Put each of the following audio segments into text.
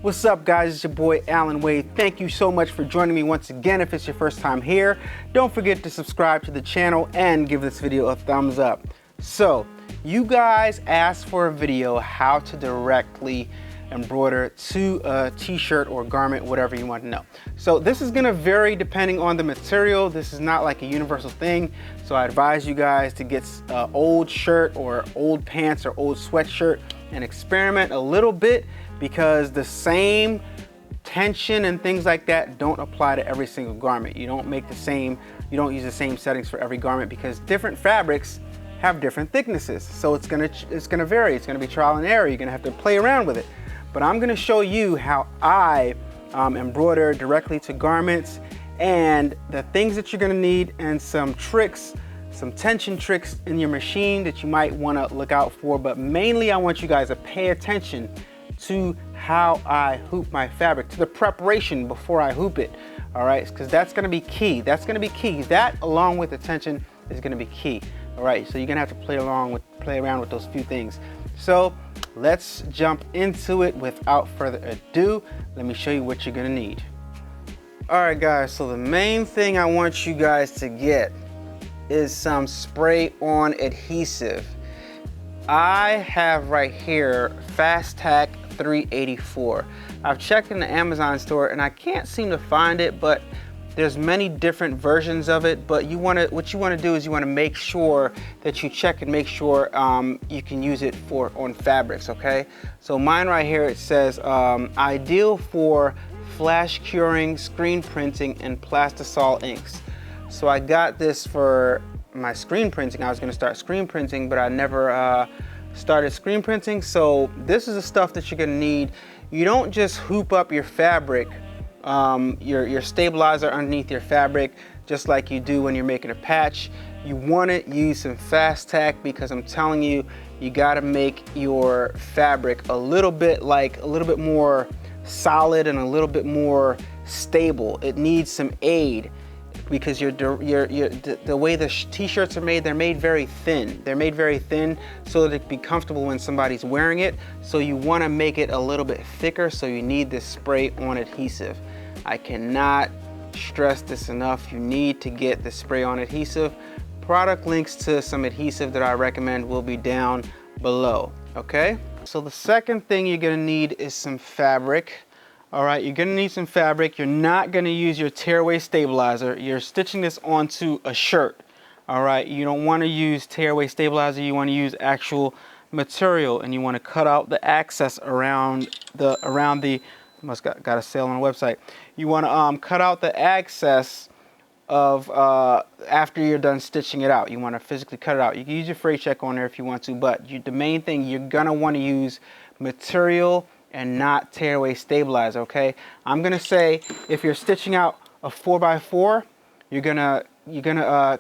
What's up, guys? It's your boy Allan Wade. Thank you so much for joining me once again. If it's your first time here, don't forget to subscribe to the channel and give this video a thumbs up. So, you guys asked for a video how to directly embroider to a t-shirt or garment, whatever you want to know. So this is going to vary depending on the material. This is not like a universal thing. So I advise you guys to get an old shirt or old pants or old sweatshirt and experiment a little bit, because the same tension and things like that don't apply to every single garment. You don't use the same settings for every garment, because different fabrics have different thicknesses. So it's gonna vary. It's gonna be trial and error. You're gonna have to play around with it. But I'm gonna show you how I embroider directly to garments, and the things that you're gonna need, and some tricks, some tension tricks in your machine that you might wanna look out for. But mainly I want you guys to pay attention to how I hoop my fabric, to the preparation before I hoop it, all right? Because that's gonna be key. That's gonna be key. That, along with the tension, is gonna be key, all right? So you're gonna have to play around with those few things. So let's jump into it without further ado. Let me show you what you're gonna need. All right, guys, so the main thing I want you guys to get is some spray-on adhesive. I have right here Fast Tack 384. I've checked in the Amazon store and I can't seem to find it, but there's many different versions of it. But what you want to do is you want to make sure that you check and make sure you can use it on fabrics, okay? So mine right here, it says ideal for flash curing, screen printing, and plastisol inks. So I got this for my screen printing. I was going to start screen printing, but I never started screen printing. So this is the stuff that you're going to need. You don't just hoop up your fabric, your stabilizer underneath your fabric, just like you do when you're making a patch. You want to use some Fast Tack, because I'm telling you, you got to make your fabric a little bit more solid and a little bit more stable. It needs some aid, because the way the t-shirts are made, they're made very thin. They're made very thin so that it can be comfortable when somebody's wearing it. So you want to make it a little bit thicker, so you need this spray-on adhesive. I cannot stress this enough. You need to get the spray-on adhesive. Product links to some adhesive that I recommend will be down below, okay? So the second thing you're gonna need is some fabric. All right, you're gonna need some fabric. You're not gonna use your tearaway stabilizer. You're stitching this onto a shirt. All right, you don't wanna use tearaway stabilizer. You wanna use actual material, and you wanna cut out the access around the, almost got a sale on the website. You wanna cut out the access of, after you're done stitching it out. You wanna physically cut it out. You can use your freight check on there if you want to, but the main thing, you're gonna wanna use material and not tearaway stabilizer, okay? I'm gonna say, if you're stitching out a 4x4, you're gonna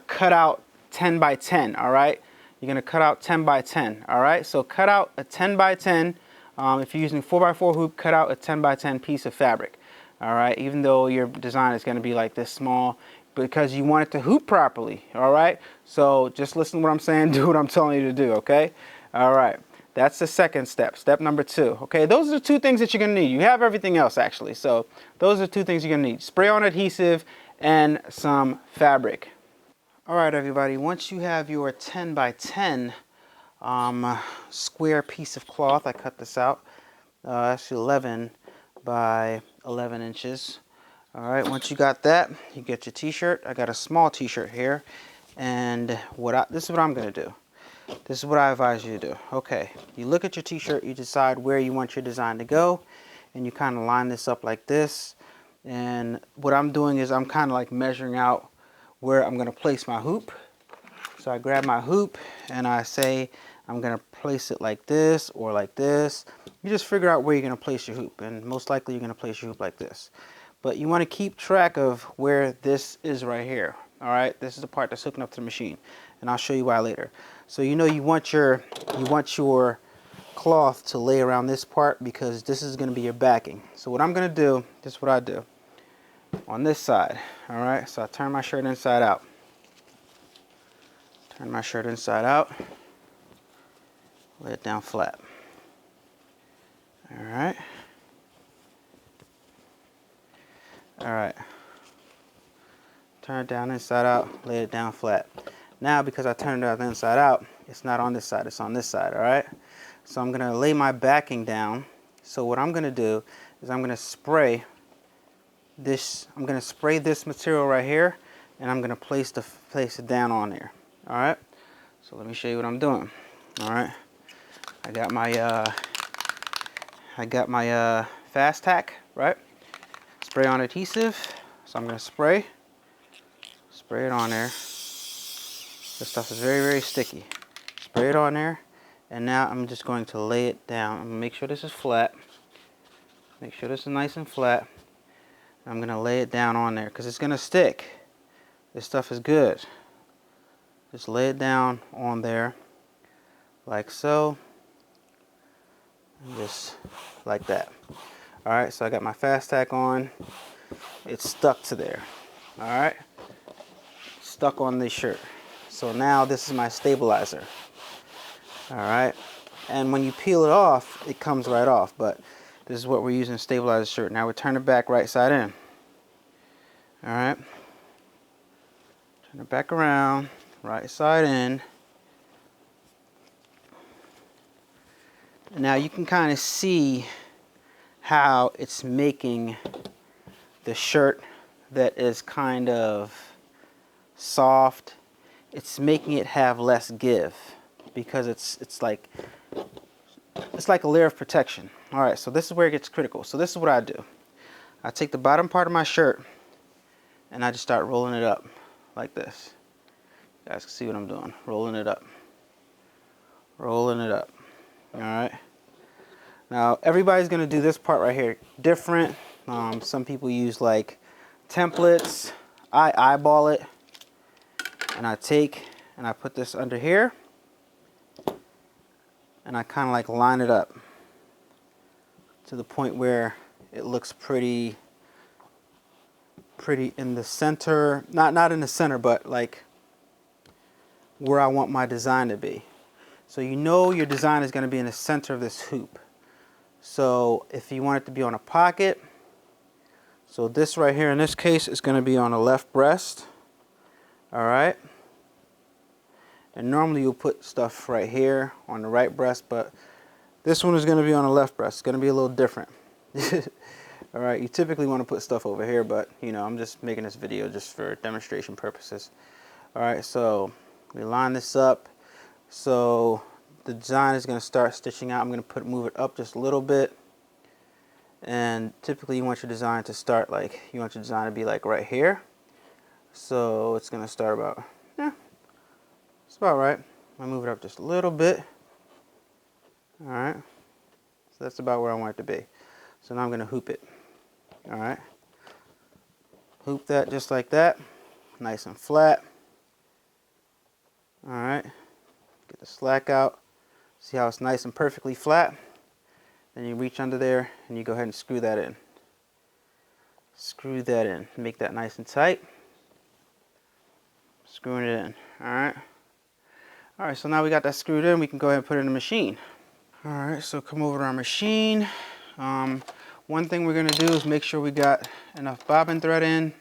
cut out 10 by 10, all right? You're gonna cut out 10 by 10, all right? So cut out a 10 by 10. If you're using 4x4 hoop, cut out a 10 by 10 piece of fabric, all right? Even though your design is gonna be like this small, because you want it to hoop properly, all right? So just listen to what I'm saying, do what I'm telling you to do, okay? All right. That's the second step, step number 2. Okay, those are the 2 things that you're gonna need. You have everything else, actually. So those are 2 things you're gonna need: spray-on adhesive and some fabric. All right, everybody, once you have your 10 by 10 square piece of cloth, I cut this out, actually 11 by 11 inches. All right, once you got that, you get your t-shirt. I got a small t-shirt here, and this is what I'm gonna do. This is what I advise you to do. Okay, you look at your t-shirt, you decide where you want your design to go, and you kind of line this up like this. And what I'm doing is I'm kind of like measuring out where I'm going to place my hoop. So I grab my hoop and I say I'm going to place it like this or like this. You just figure out where you're going to place your hoop, and most likely you're going to place your hoop like this. But you want to keep track of where this is right here. All right, this is the part that's hooking up to the machine, and I'll show you why later. So you want your cloth to lay around this part, because this is going to be your backing. So what I'm going to do, this is what I do on this side. All right, so I turn my shirt inside out. Turn my shirt inside out. Lay it down flat. All right. All right. Turn it down inside out, lay it down flat. Now, because I turned it out inside out, it's not on this side, it's on this side, all right? So I'm gonna lay my backing down. So what I'm gonna do is I'm gonna spray this material right here, and I'm gonna place it down on there, all right? So let me show you what I'm doing, all right? I got my fast tack, right? Spray on adhesive. So I'm gonna spray it on there. This stuff is very, very sticky. Spray it on there, and now I'm just going to lay it down. I'm gonna make sure this is flat. Make sure this is nice and flat. I'm gonna lay it down on there because it's gonna stick. This stuff is good. Just lay it down on there, like so, and just like that. All right, so I got my fast tack on. It's stuck to there. All right, stuck on this shirt. So now this is my stabilizer. All right, and when you peel it off, it comes right off, but this is what we're using to stabilize the shirt. Now we turn it back right side in. All right, turn it back around, right side in. And now you can kind of see how it's making the shirt that is kind of soft, it's making it have less give because it's like a layer of protection. All right, so this is where it gets critical. So this is what I do. I take the bottom part of my shirt and I just start rolling it up like this. You guys can see what I'm doing. Rolling it up. Rolling it up. All right. Now everybody's gonna do this part right here different. Some people use like templates. I eyeball it, and I take and I put this under here, and I kind of like line it up to the point where it looks pretty in the center. Not in the center, but like where I want my design to be. So you know your design is going to be in the center of this hoop. So if you want it to be on a pocket, so this right here in this case is going to be on the left breast. All right. And normally you'll put stuff right here on the right breast, but this one is going to be on the left breast. It's going to be a little different. All right. You typically want to put stuff over here, but you know, I'm just making this video just for demonstration purposes. All right. So we line this up. So the design is going to start stitching out. I'm going to move it up just a little bit. And typically you want your design to start like, you want your design to be like right here. So it's going to start about, yeah, it's about right. I move it up just a little bit. All right. So that's about where I want it to be. So now I'm going to hoop it. All right. Hoop that just like that. Nice and flat. All right. Get the slack out. See how it's nice and perfectly flat? Then you reach under there and you go ahead and screw that in. Screw that in. Make that nice and tight. Screwing it in. Alright. Alright, so now we got that screwed in, we can go ahead and put it in the machine. Alright, so come over to our machine. One thing we're going to do is make sure we got enough bobbin thread in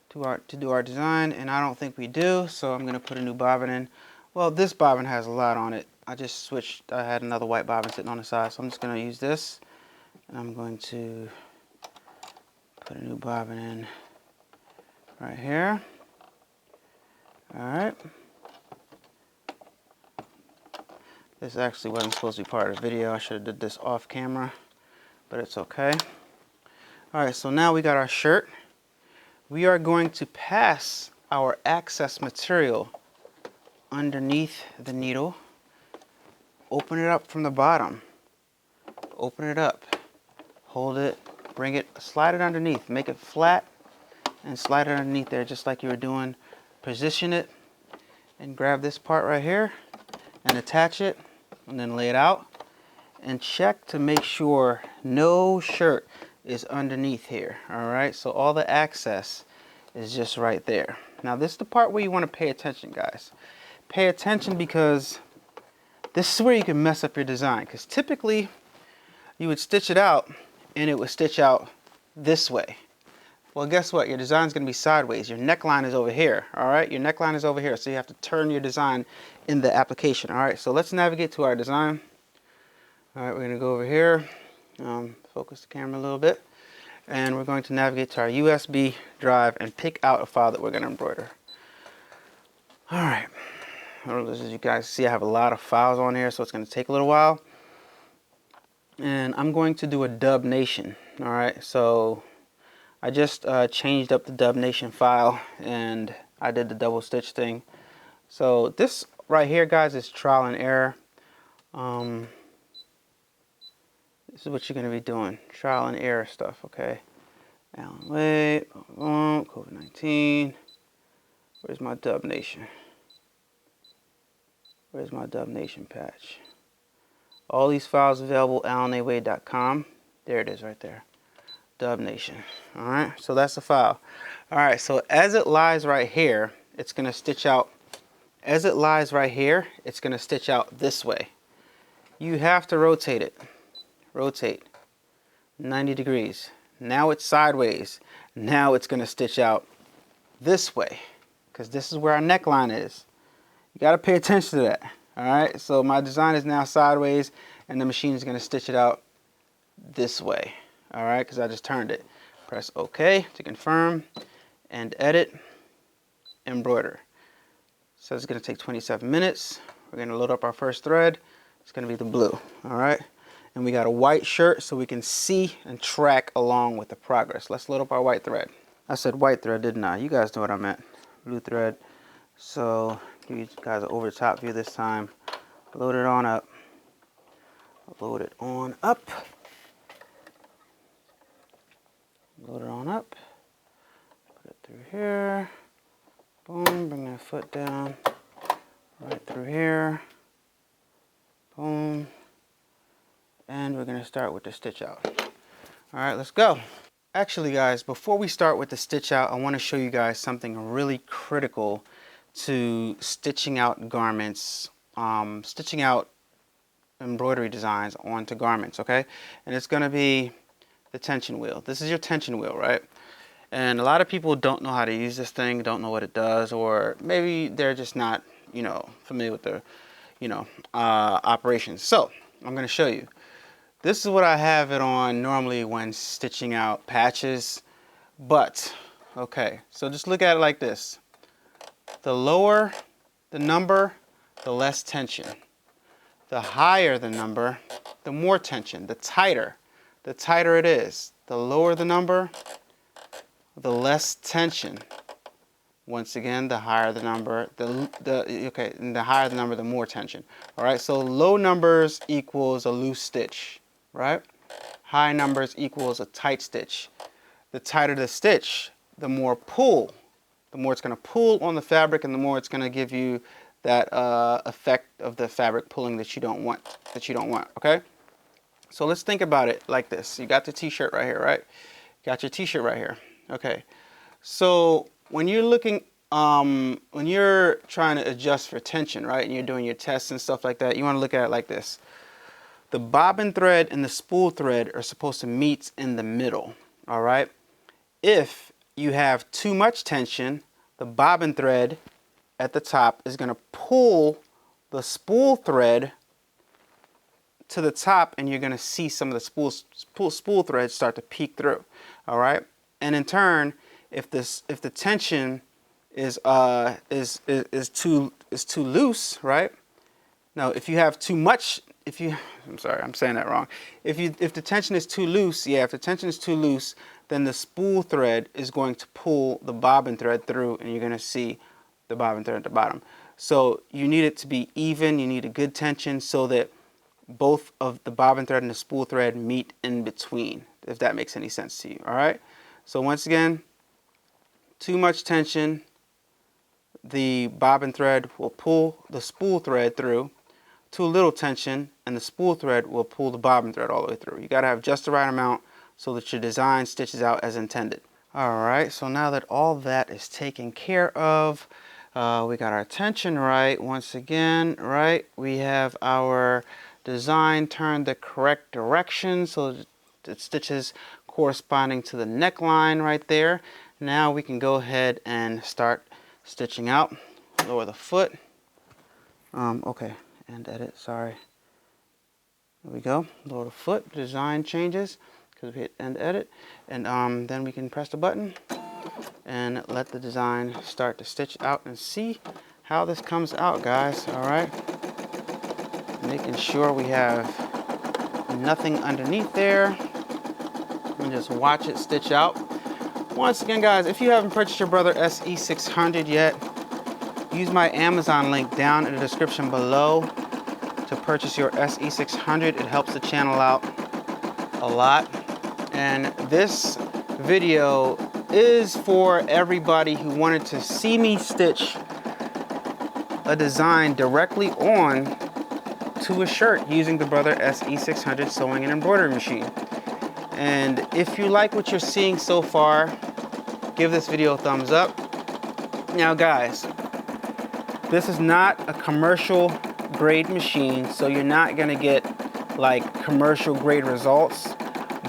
to do our design, and I don't think we do, so I'm going to put a new bobbin in. Well, this bobbin has a lot on it. I just switched. I had another white bobbin sitting on the side, so I'm just going to use this. And I'm going to put a new bobbin in right here. Alright. This actually wasn't supposed to be part of the video. I should have did this off camera, but it's okay. Alright, so now we got our shirt. We are going to pass our excess material underneath the needle. Open it up from the bottom. Open it up. Hold it. Bring it. Slide it underneath. Make it flat and slide it underneath there just like you were doing. Position it and grab this part right here and attach it and then lay it out. And check to make sure no shirt is underneath here. Alright, so all the excess is just right there. Now this is the part where you want to pay attention, guys. Pay attention because this is where you can mess up your design, because typically you would stitch it out and it would stitch out this way. Well, guess what? Your design's going to be sideways. Your neckline is over here, all right? Your neckline is over here, so you have to turn your design in the application, all right? So let's navigate to our design. All right, we're going to go over here, focus the camera a little bit, and we're going to navigate to our USB drive and pick out a file that we're going to embroider. All right. As you guys see, I have a lot of files on here, so it's going to take a little while. And I'm going to do a Dub Nation, all right? So I just changed up the Dub Nation file, and I did the double stitch thing. So this right here, guys, is trial and error. This is what you're going to be doing, trial and error stuff, okay? Allan Wade, COVID-19. Where's my Dub Nation? Where's my Dub Nation patch? All these files available, allanawade.com. There it is right there. Dub Nation. All right, so that's the file. All right, so as it lies right here, it's going to stitch out. As it lies right here, it's going to stitch out this way. You have to rotate it. Rotate 90 degrees. Now it's sideways. Now it's going to stitch out this way, because this is where our neckline is. You got to pay attention to that. All right, so my design is now sideways, and the machine is going to stitch it out this way. All right, because I just turned it. Press OK to confirm, and edit, embroider. So it's going to take 27 minutes. We're going to load up our first thread. It's going to be the blue. All right, and we got a white shirt so we can see and track along with the progress. Let's load up our white thread. I said white thread, didn't I? You guys know what I meant. Blue thread. So give you guys an over the top view this time. Load it on up. Load it on up. Load it on up. Put it through here. Boom. Bring that foot down. Right through here. Boom. And we're going to start with the stitch out. All right, let's go. Actually, guys, before we start with the stitch out, I want to show you guys something really critical to stitching out garments, stitching out embroidery designs onto garments, okay? And it's going to be the tension wheel. This is your tension wheel, right? And a lot of people don't know how to use this thing, don't know what it does, or maybe they're just not, you know, familiar with the, you know, operations. So I'm going to show you. This is what I have it on normally when stitching out patches, but okay, so just look at it like this. The lower the number, the less tension. The higher the number, the more tension. The tighter it is. The lower the number, the less tension. Once again, the higher the number, and the higher the number, the more tension. All right, so low numbers equals a loose stitch, right? High numbers equals a tight stitch. The tighter the stitch, the more pull. The more it's going to pull on the fabric, and the more it's going to give you that effect of the fabric pulling that you don't want. Okay? So let's think about it like this. You got the t-shirt right here, right? Got your t-shirt right here. Okay. So when you're looking, when you're trying to adjust for tension, right, and you're doing your tests and stuff like that, you want to look at it like this. The bobbin thread and the spool thread are supposed to meet in the middle, all right? If you have too much tension, the bobbin thread at the top is going to pull the spool thread to the top, and you're going to see some of the spool threads start to peek through, all right? And in turn, if the tension is too loose, right? Now, if you have too much, I'm sorry, I'm saying that wrong. If the tension is too loose, if the tension is too loose, then the spool thread is going to pull the bobbin thread through, and you're going to see the bobbin thread at the bottom. So you need it to be even. You need a good tension so that both of the bobbin thread and the spool thread meet in between, if that makes any sense to you. All right. So once again, too much tension, the bobbin thread will pull the spool thread through. Too little tension, and the spool thread will pull the bobbin thread all the way through. You got to have just the right amount so that your design stitches out as intended. All right, so now that all that is taken care of, we got our tension right once again, right? We have our design turned the correct direction so it stitches corresponding to the neckline right there. Now we can go ahead and start stitching out. Lower the foot. Okay, and edit, sorry. There we go, lower the foot, design changes, because we hit end edit. And then we can press the button and let the design start to stitch out and see how this comes out, guys, all right? Making sure we have nothing underneath there. And just watch it stitch out. Once again, guys, if you haven't purchased your Brother SE600 yet, use my Amazon link down in the description below to purchase your SE600. It helps the channel out a lot. And this video is for everybody who wanted to see me stitch a design directly on to a shirt using the Brother SE600 sewing and embroidery machine. And if you like what you're seeing so far, give this video a thumbs up. Now guys, this is not a commercial grade machine, so you're not gonna get like commercial grade results,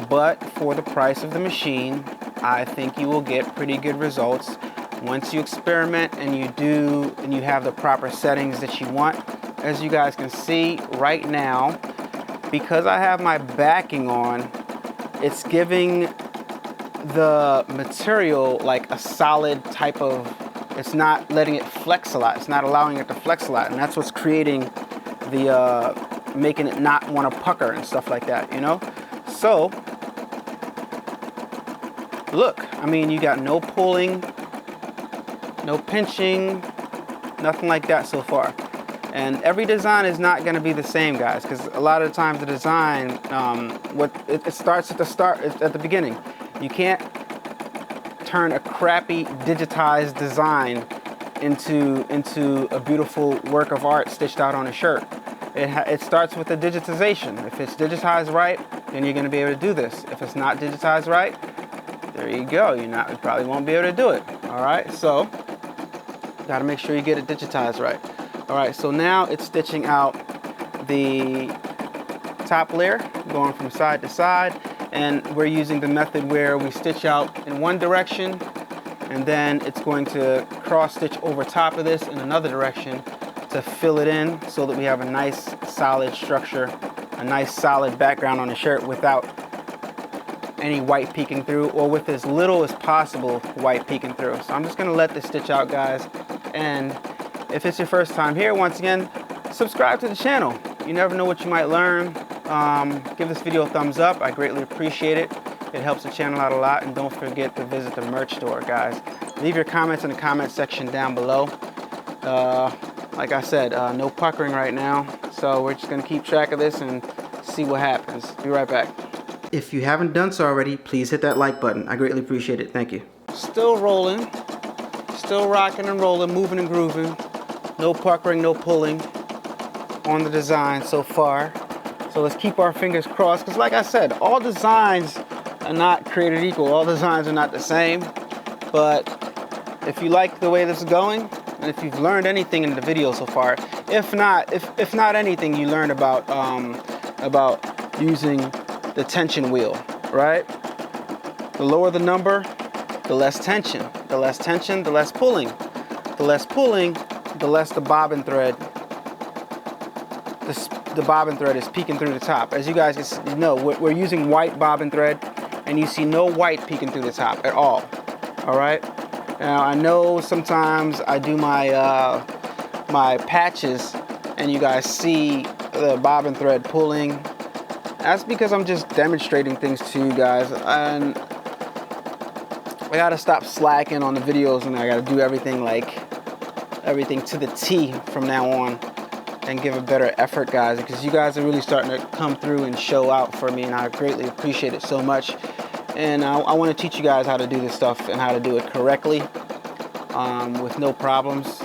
but for the price of the machine, I think you will get pretty good results once you experiment and you have the proper settings that you want. As you guys can see right now, because I have my backing on, it's giving the material like a solid type of, it's not letting it flex a lot. It's not allowing it to flex a lot. And that's what's creating the, making it not want to pucker and stuff like that, you know? So, look, I mean, you got no pulling, no pinching, nothing like that so far. And every design is not going to be the same, guys, because a lot of the times the design, it starts at the beginning. You can't turn a crappy digitized design into a beautiful work of art stitched out on a shirt. It starts with the digitization. If it's digitized right, then you're going to be able to do this. If it's not digitized right, there you go. You probably won't be able to do it. All right, so got to make sure you get it digitized right. All right, so now it's stitching out the top layer, going from side to side, and we're using the method where we stitch out in one direction, and then it's going to cross stitch over top of this in another direction to fill it in so that we have a nice solid structure, a nice solid background on the shirt without any white peeking through, or with as little as possible white peeking through. So I'm just gonna let this stitch out, guys, and if it's your first time here, once again, subscribe to the channel. You never know what you might learn. Give this video a thumbs up. I greatly appreciate it. It helps the channel out a lot. And don't forget to visit the merch store, guys. Leave your comments in the comment section down below. Like I said, no puckering right now. So we're just going to keep track of this and see what happens. Be right back. If you haven't done so already, please hit that like button. I greatly appreciate it. Thank you. Still rolling. Still rocking and rolling, moving and grooving. No puckering, no pulling on the design so far. So let's keep our fingers crossed, because like I said, all designs are not created equal. All designs are not the same. But if you like the way this is going, and if you've learned anything in the video so far, if not anything, you learned about using the tension wheel, right? The lower the number, the less tension. The less tension, the less pulling. The less pulling, the less the bobbin thread, the bobbin thread is peeking through the top. As you guys know, we're using white bobbin thread, and you see no white peeking through the top at all. All right. Now I know sometimes I do my my patches, and you guys see the bobbin thread pulling. That's because I'm just demonstrating things to you guys, and I gotta stop slacking on the videos, and I gotta do everything to the T from now on and give a better effort, guys, because you guys are really starting to come through and show out for me, and I greatly appreciate it so much. And I want to teach you guys how to do this stuff and how to do it correctly with no problems.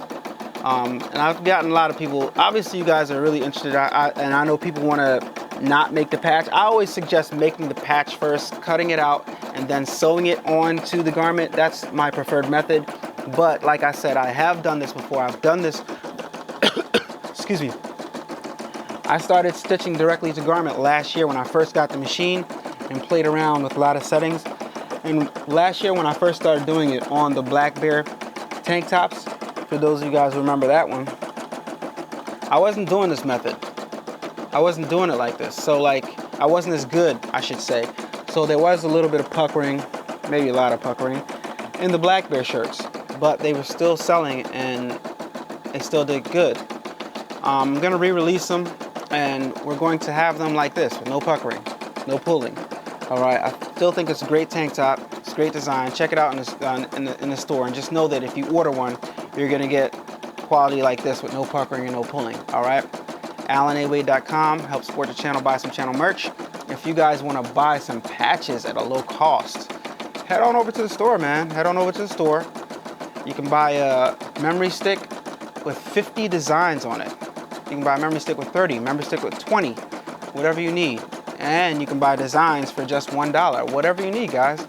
And I've gotten a lot of people, obviously you guys are really interested, and I know people want to not make the patch. I always suggest making the patch first, cutting it out, and then sewing it onto the garment. That's my preferred method. But like I said, I have done this before. I've done this, excuse me. I started stitching directly to garment last year when I first got the machine, and played around with a lot of settings. And last year when I first started doing it on the Black Bear tank tops, for those of you guys who remember that one, I wasn't doing this method. I wasn't doing it like this. So like, I wasn't as good, I should say. So there was a little bit of puckering, maybe a lot of puckering, in the Black Bear shirts, but they were still selling and they still did good. I'm gonna re-release them, and we're going to have them like this, with no puckering, no pulling. All right, I still think it's a great tank top. It's a great design. Check it out in the store, and just know that if you order one, you're gonna get quality like this with no puckering and no pulling. All right, AllanAwade.com. Help support the channel. Buy some channel merch. If you guys want to buy some patches at a low cost, head on over to the store, man. Head on over to the store. You can buy a memory stick with 50 designs on it. You can buy a memory stick with 30, memory stick with 20, whatever you need. And you can buy designs for just $1, whatever you need, guys.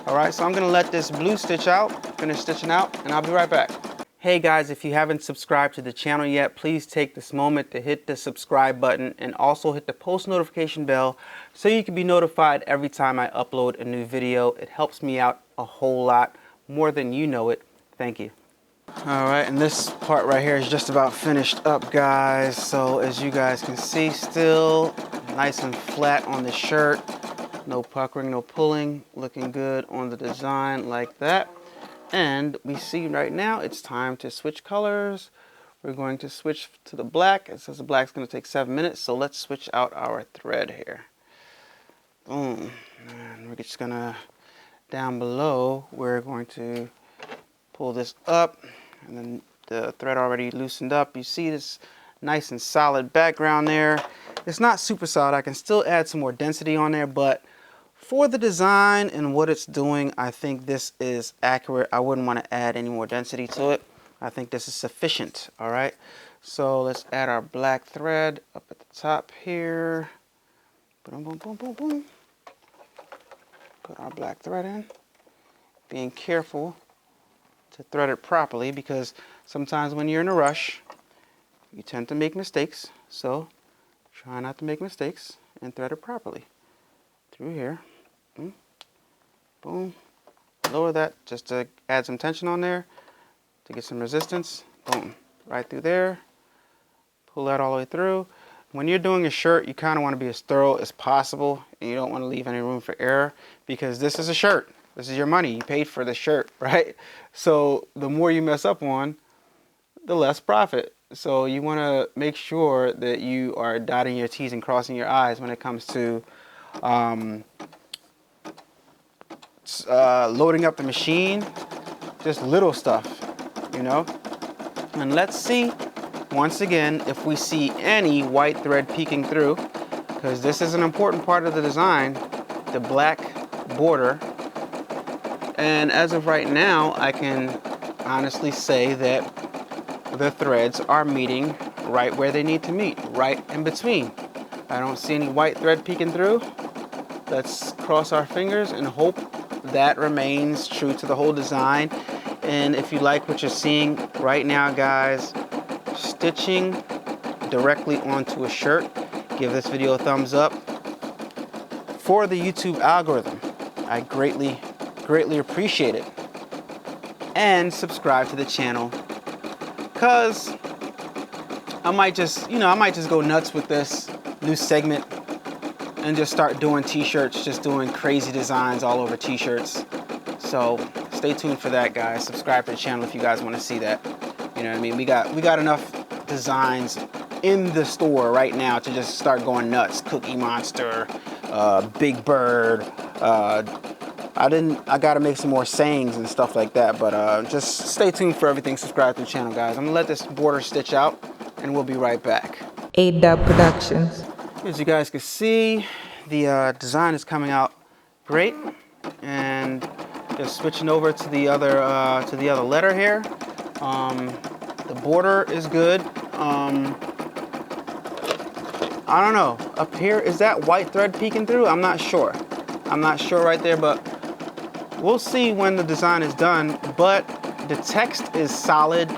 All right, so I'm gonna let this blue stitch out, finish stitching out, and I'll be right back. Hey guys, if you haven't subscribed to the channel yet, please take this moment to hit the subscribe button and also hit the post notification bell so you can be notified every time I upload a new video. It helps me out a whole lot, more than you know it. Thank you. All right, and this part right here is just about finished up, guys. So as you guys can see, still nice and flat on the shirt. No puckering, no pulling. Looking good on the design like that. And we see right now it's time to switch colors. We're going to switch to the black. It says the black's going to take 7 minutes, so let's switch out our thread here. Boom. And we're just going to, down below, we're going to pull this up, and then the thread already loosened up. You see this nice and solid background there. It's not super solid. I can still add some more density on there, but for the design and what it's doing, I think this is accurate. I wouldn't want to add any more density to it. I think this is sufficient. All right, so let's add our black thread up at the top here. Boom, boom, boom, boom, boom. Put our black thread in, being careful to thread it properly, because sometimes when you're in a rush, you tend to make mistakes. So try not to make mistakes and thread it properly. Through here. Boom. Boom. Lower that just to add some tension on there, to get some resistance. Boom. Right through there. Pull that all the way through. When you're doing a shirt, you kind of want to be as thorough as possible, and you don't want to leave any room for error, because this is a shirt. This is your money. You paid for the shirt, right? So the more you mess up on, the less profit. So you want to make sure that you are dotting your T's and crossing your I's when it comes to loading up the machine. Just little stuff, you know. And let's see, once again, if we see any white thread peeking through, because this is an important part of the design, the black border. And as of right now, I can honestly say that the threads are meeting right where they need to meet, right in between. I don't see any white thread peeking through. Let's cross our fingers and hope that remains true to the whole design. And if you like what you're seeing right now, guys, stitching directly onto a shirt, give this video a thumbs up. For the YouTube algorithm, I greatly appreciate it. And subscribe to the channel, because I might just go nuts with this new segment and just start doing t-shirts, just doing crazy designs all over t-shirts. So stay tuned for that, guys. Subscribe to the channel if you guys want to see that. You know what I mean? We got enough designs in the store right now to just start going nuts. Cookie Monster, Big Bird. I gotta make some more sayings and stuff like that, but just stay tuned for everything. Subscribe to the channel, guys. I'm gonna let this border stitch out, and we'll be right back. A-Dubb Productions. As you guys can see, the design is coming out great, and just switching over to the other letter here. The border is good. I don't know. Up here, is that white thread peeking through? I'm not sure. I'm not sure right there, but we'll see when the design is done. But the text is solid.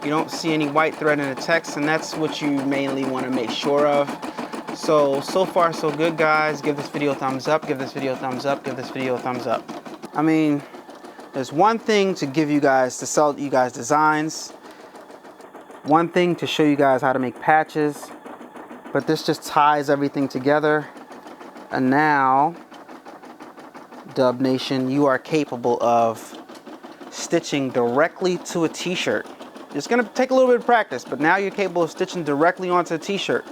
You don't see any white thread in the text, and that's what you mainly want to make sure of. So far so good, guys. Give this video a thumbs up, give this video a thumbs up, give this video a thumbs up. I mean, there's one thing to give you guys, to sell you guys designs. One thing to show you guys how to make patches. But this just ties everything together. And now, Dubb Nation, you are capable of stitching directly to a t-shirt. It's gonna take a little bit of practice, but now you're capable of stitching directly onto a t-shirt.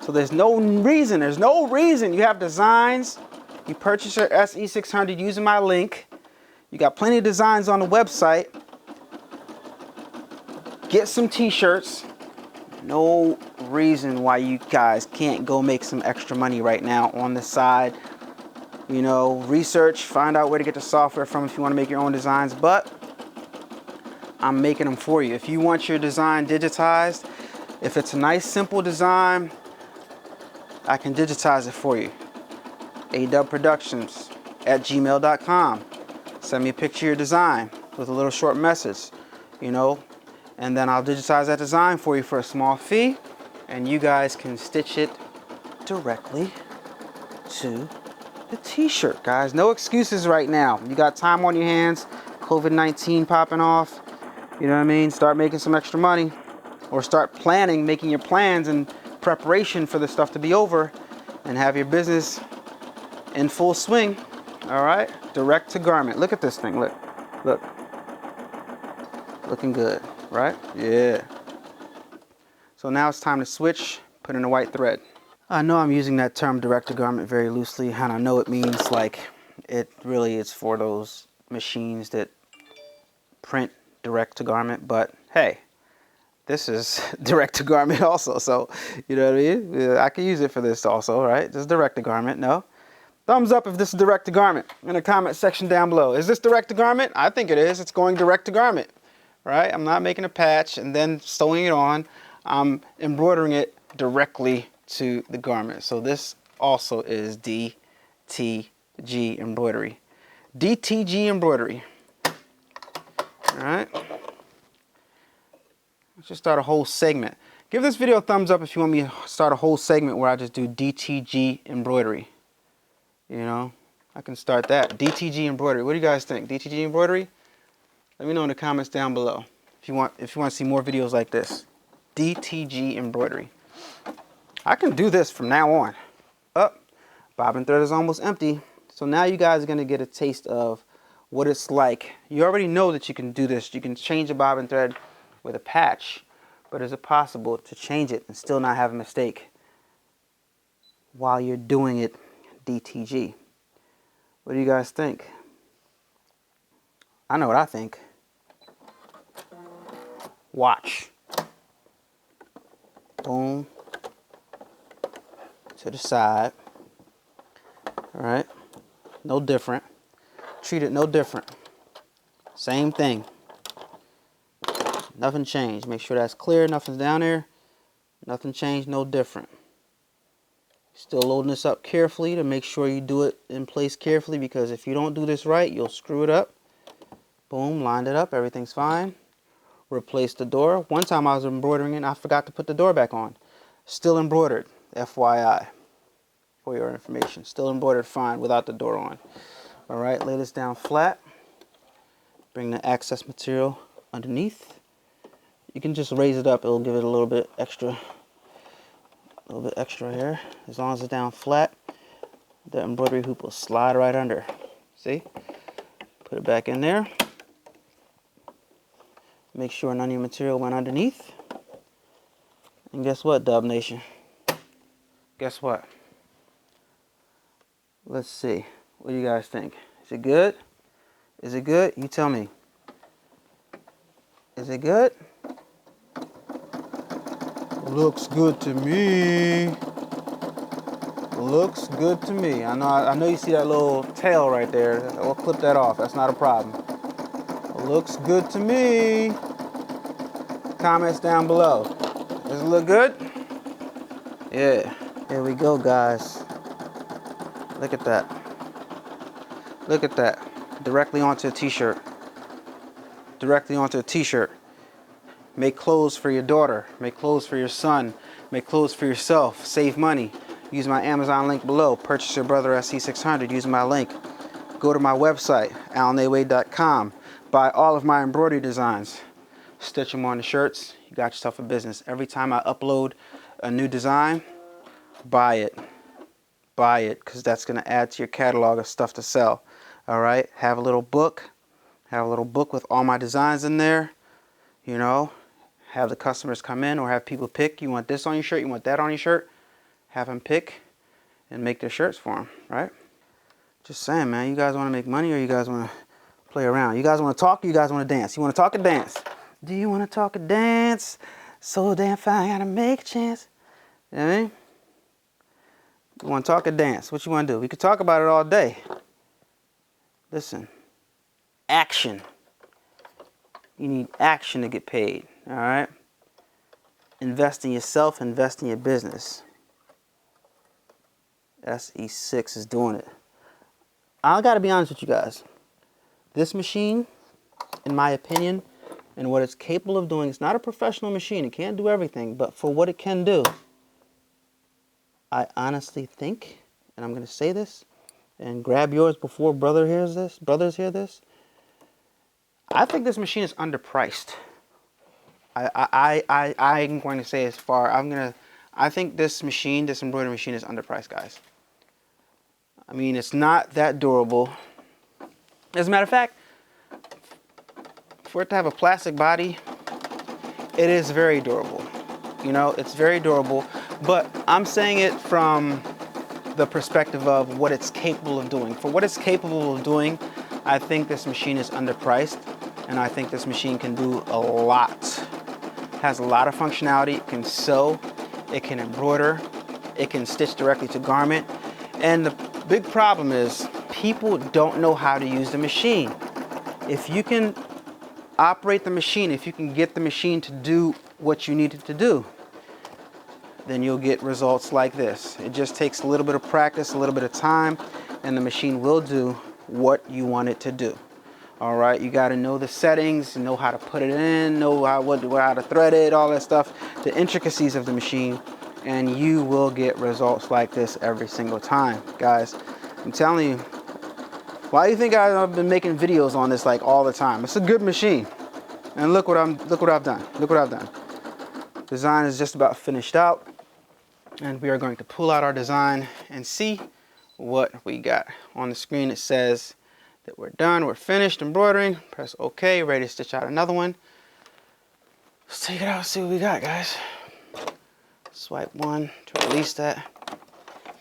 So there's no reason you have designs. You purchase your SE600 using my link. You got plenty of designs on the website. Get some t-shirts. No reason why you guys can't go make some extra money right now on the side. You know, research, find out where to get the software from if you want to make your own designs, but I'm making them for you. If you want your design digitized, if it's a nice simple design, I can digitize it for you. adubbproductions@gmail.com. Send me a picture of your design with a little short message, you know, and then I'll digitize that design for you for a small fee, and you guys can stitch it directly to the t-shirt, guys. No excuses right now. You got time on your hands, COVID-19 popping off, you know what I mean? Start making some extra money, or start planning, making your plans in preparation for the stuff to be over, and have your business in full swing. All right, direct to garment. Look at this thing, look, looking good, right? Yeah. So now it's time to switch, put in a white thread. I know I'm using that term direct to garment very loosely, and I know it means like it really is for those machines that print direct to garment, but hey, this is direct to garment also, so you know what I mean? Yeah, I can use it for this also, right? Just direct to garment. No? Thumbs up if this is direct to garment in the comment section down below. Is this direct to garment? I think it is. It's going direct to garment, right? I'm not making a patch and then sewing it on. I'm embroidering it directly to the garment. So this also is DTG embroidery. DTG embroidery. All right. Let's just start a whole segment. Give this video a thumbs up if you want me to start a whole segment where I just do DTG embroidery. You know, I can start that. DTG embroidery. What do you guys think? DTG embroidery? Let me know in the comments down below if you want to see more videos like this. DTG embroidery. I can do this from now on. Bobbin thread is almost empty. So now you guys are going to get a taste of what it's like. You already know that you can do this. You can change a bobbin thread with a patch. But is it possible to change it and still not have a mistake while you're doing it DTG? What do you guys think? I know what I think. Watch. Boom. To the side. All right. No different. Treat it no different. Same thing. Nothing changed. Make sure that's clear. Nothing's down there. Nothing changed. No different. Still loading this up carefully to make sure you do it in place carefully, because if you don't do this right, you'll screw it up. Boom. Lined it up. Everything's fine. Replace the door. One time I was embroidering it and I forgot to put the door back on. Still embroidered. FYI. For your information. Still embroidered fine without the door on. Alright, lay this down flat. Bring the excess material underneath. You can just raise it up. It'll give it a little bit extra here. As long as it's down flat, the embroidery hoop will slide right under. See? Put it back in there. Make sure none of your material went underneath. And guess what, Dubb Nation? Guess what? Let's see. What do you guys think? Is it good? Is it good? You tell me. Is it good? Looks good to me. Looks good to me. I know you see that little tail right there. We'll clip that off. That's not a problem. Looks good to me. Comments down below. Does it look good? Yeah. Here we go, guys. Look at that. Look at that. Directly onto a t-shirt. Directly onto a t-shirt. Make clothes for your daughter. Make clothes for your son. Make clothes for yourself. Save money. Use my Amazon link below. Purchase your Brother SC600 using my link. Go to my website, allanawade.com. Buy all of my embroidery designs. Stitch them on the shirts. You got yourself a business. Every time I upload a new design, buy it. Buy it, because that's going to add to your catalog of stuff to sell. All right? Have a little book. Have a little book with all my designs in there. You know, have the customers come in or have people pick. You want this on your shirt? You want that on your shirt? Have them pick and make their shirts for them, right? Just saying, man. You guys want to make money or you guys want to play around? You guys want to talk or you guys want to dance? You want to talk or dance? Do you want to talk or dance? So damn fine, gotta make a chance. You know what I mean? You want to talk or dance? What you want to do? We could talk about it all day. Listen. Action. You need action to get paid. All right? Invest in yourself, invest in your business. SE6 is doing it. I got to be honest with you guys. This machine, in my opinion, and what it's capable of doing, it's not a professional machine. It can't do everything, but for what it can do, I honestly think, and I'm going to say this, and grab yours before brothers hear this. I think this machine is underpriced. I'm going to say as far, I think this machine, this embroidery machine is underpriced, guys. I mean, it's not that durable. As a matter of fact, for it to have a plastic body, it is very durable. You know, it's very durable, but I'm saying it from the perspective of what it's capable of doing. For what it's capable of doing, I think this machine is underpriced, and I think this machine can do a lot. Has a lot of functionality. It can sew, it can embroider, it can stitch directly to garment. And the big problem is people don't know how to use the machine. If you can operate the machine, if you can get the machine to do what you need it to do, then you'll get results like this. It just takes a little bit of practice, a little bit of time, and the machine will do what you want it to do. All right, you got to know the settings, know how to put it in, know how to thread it, all that stuff, the intricacies of the machine, and you will get results like this every single time, guys. I'm telling you. Why do you think I've been making videos on this like all the time? It's a good machine, and look what I've done. Look what I've done. Design is just about finished out, and we are going to pull out our design and see what we got. On the screen it says that we're done, we're finished embroidering. Press OK, ready to stitch out another one. Let's take it out and see what we got, guys. Swipe 1 to release that.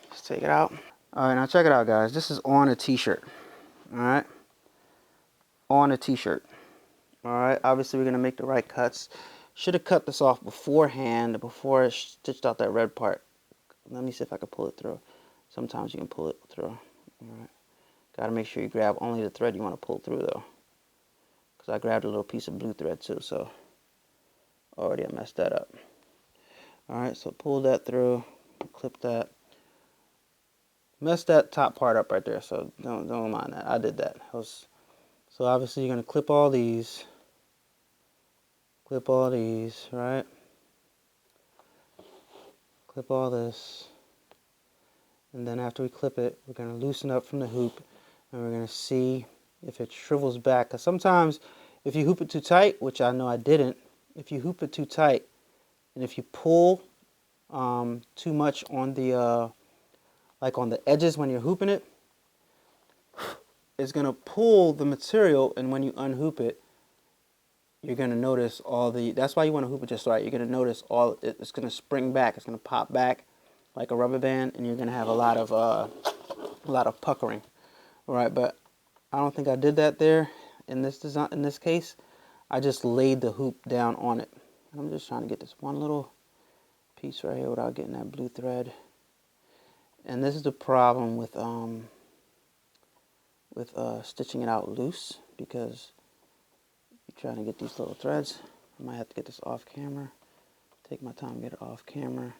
Let's take it out. All right, now check it out, guys. This is on a t-shirt. All right, on a t-shirt. All right, obviously we're gonna make the right cuts. Should have cut this off beforehand, before I stitched out that red part. Let me see if I can pull it through. Sometimes you can pull it through. All right, gotta make sure you grab only the thread you want to pull through though, because I grabbed a little piece of blue thread too, so already I messed that up. All right, so pull that through, clip that. Messed that top part up right there, so don't mind that. I did that. So obviously you're gonna clip all these, right? Clip all this, and then after we clip it, we're gonna loosen up from the hoop, and we're gonna see if it shrivels back. Cause sometimes if you hoop it too tight, which I know I didn't, if you hoop it too tight, and if you pull too much on the like on the edges when you're hooping it, it's gonna pull the material, and when you unhoop it, you're gonna notice all the, that's why you wanna hoop it just right. You're gonna notice it's gonna spring back, it's gonna pop back like a rubber band, and you're gonna have a lot of puckering. All right, but I don't think I did that there in this design. In this case, I just laid the hoop down on it. And I'm just trying to get this one little piece right here without getting that blue thread. And this is the problem with stitching it out loose, because you're trying to get these little threads. I might have to get this off camera. Take my time, get it off camera.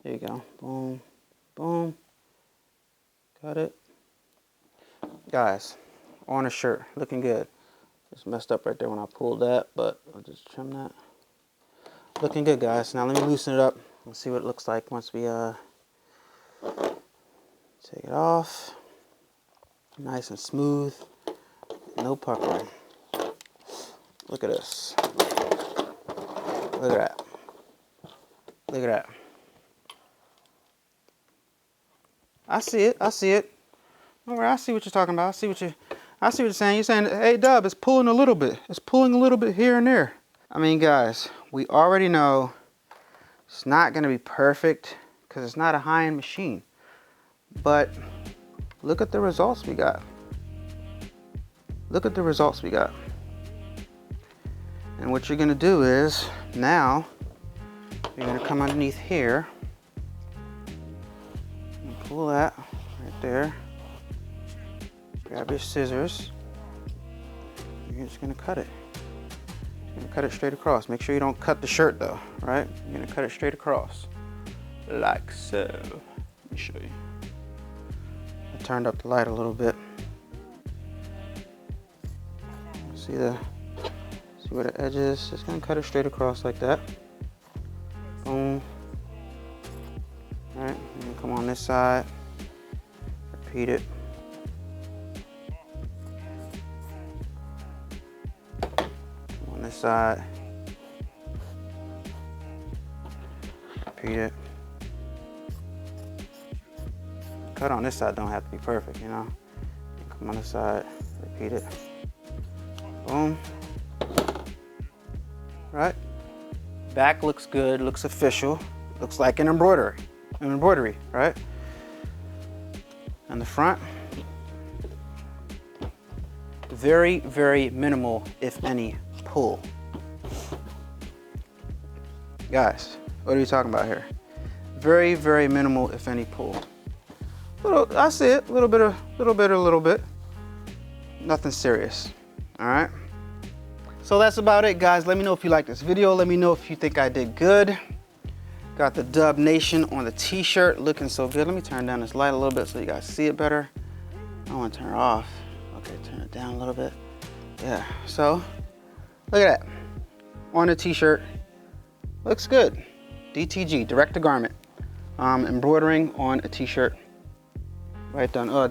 There you go. Boom, boom. Got it. Guys, on a shirt, looking good. Just messed up right there when I pulled that, but I'll just trim that. Looking good, guys. Now let me loosen it up and see what it looks like once we Take it off. Nice and smooth. No puckering. Look at this. Look at that. Look at that. I see it. I see it. Don't worry, I see what you're talking about. I see what you're saying. You're saying, hey, Dubb, it's pulling a little bit. It's pulling a little bit here and there. I mean, guys, we already know it's not going to be perfect because it's not a high-end machine. But look at the results we got. Look at the results we got. And what you're going to do is, now, you're going to come underneath here and pull that right there. Grab your scissors. You're just going to cut it. You're going to cut it straight across. Make sure you don't cut the shirt though, right? You're going to cut it straight across. Like so. Let me show you. I turned up the light a little bit. See where the edge is? Just gonna cut it straight across like that. Boom. All right, and come on this side. Repeat it. Come on this side. Repeat it. Cut on this side don't have to be perfect, you know. Come on this side. Repeat it. Boom. Right? Back looks good, looks official. Looks like an embroidery, right? And the front, very, very minimal, if any, pull. Guys, what are we talking about here? Very, very minimal, if any, pull. I see it, a little bit. Nothing serious. All right, so that's about it, guys. Let me know if you like this video. Let me know if you think I did good. Got the Dubb Nation on the t-shirt, looking so good. Let me turn down this light a little bit so you guys see it better. I want to turn it off. Okay, turn it down a little bit. Yeah, so look at that on the t-shirt. Looks good. DTG, direct to garment. Embroidering on a t-shirt. Right done. Oh, I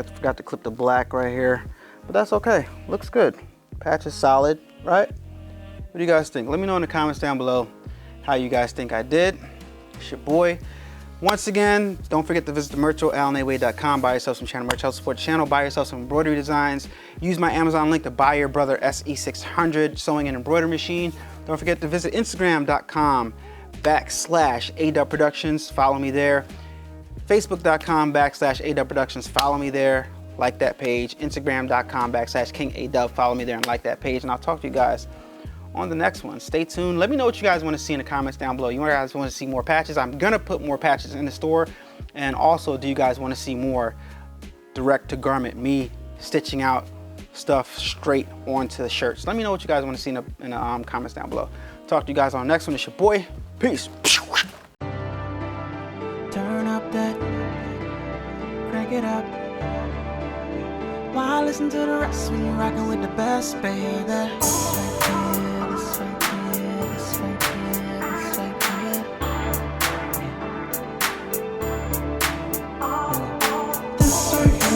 forgot to clip the black right here. But that's okay, looks good. Patch is solid, right? What do you guys think? Let me know in the comments down below how you guys think I did. It's your boy. Once again, don't forget to visit the merch at allanaway.com. Buy yourself some channel merch, help support the channel. Buy yourself some embroidery designs. Use my Amazon link to buy your brother SE600 sewing and embroidery machine. Don't forget to visit Instagram.com/adubbproductions. Follow me there. Facebook.com/adubbproductions. Follow me there. Like that page. Instagram.com/King A-Dubb. Follow me there and like that page. And I'll talk to you guys on the next one. Stay tuned. Let me know what you guys want to see in the comments down below. You guys want to see more patches? I'm going to put more patches in the store. And also, do you guys want to see more direct to garment, me stitching out stuff straight onto the shirts? Let me know what you guys want to see in the comments down below. Talk to you guys on the next one. It's your boy. Peace. Turn up that, crank it up. Why listen to the rest when you're rocking with the best, baby?